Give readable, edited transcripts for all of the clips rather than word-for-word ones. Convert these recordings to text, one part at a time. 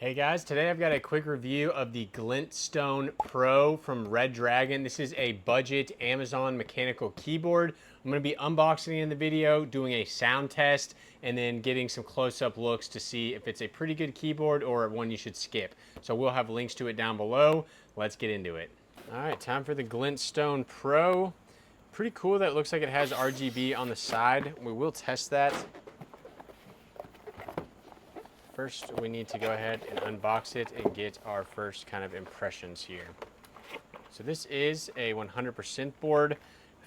Hey guys, today I've got a quick review of the Glintstone Pro from Redragon. This is a budget Amazon mechanical keyboard. I'm going to be unboxing it in the video, doing a sound test, and then getting some close-up looks to see if it's a pretty good keyboard or one you should skip. So we'll have links to it down below. Let's get into it. All right, time for the Glintstone Pro. Pretty cool that it looks like it has RGB on the side. We will test that. First, we need to go ahead and unbox it and get our first kind of impressions here. So this is a 100% board. It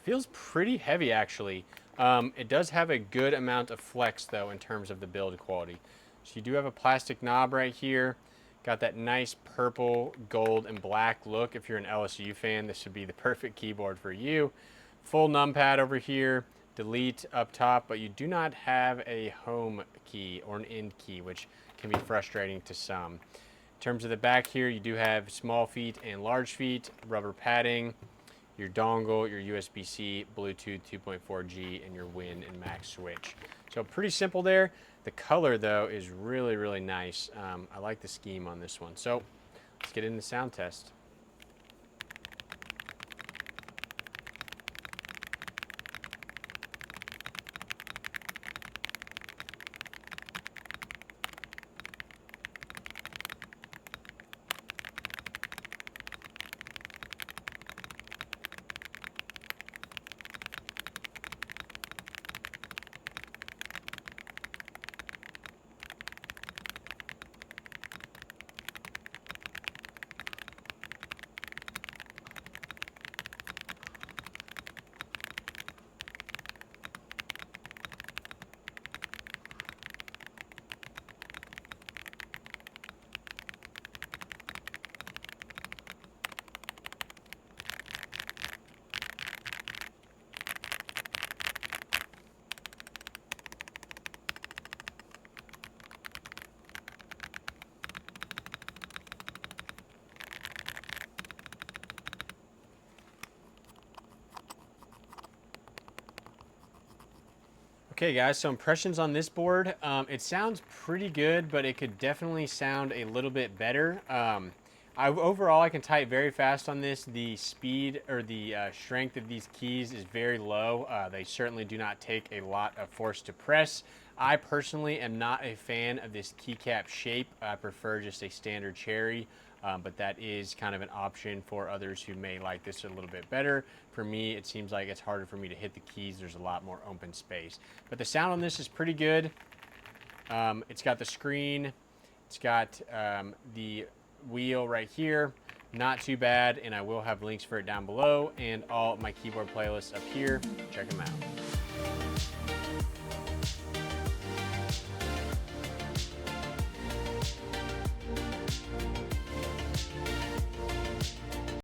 feels pretty heavy actually. It does have a good amount of flex though in terms of the build quality. So you do have a plastic knob right here. Got that nice purple, gold, and black look. If you're an LSU fan, this would be the perfect keyboard for you. Full numpad over here. Delete up top, but you do not have a home key or an end key, which can be frustrating to some. In terms of the back here, you do have small feet and large feet, rubber padding, your dongle, your USB-C, Bluetooth 2.4G, and your Win and Max switch. So pretty simple there. The color though is really, really nice. I like the scheme on this one. So let's get into the sound test. Okay guys, so impressions on this board. It sounds pretty good, but it could definitely sound a little bit better. Overall, I can type very fast on this. The speed or the strength of these keys is very low. They certainly do not take a lot of force to press. I personally am not a fan of this keycap shape. I prefer just a standard cherry. But that is kind of an option for others who may like this a little bit better. For me, it seems like it's harder for me to hit the keys. There's a lot more open space. But the sound on this is pretty good. It's got the screen. It's got the wheel right here. Not too bad, and I will have links for it down below and all my keyboard playlists up here. Check them out.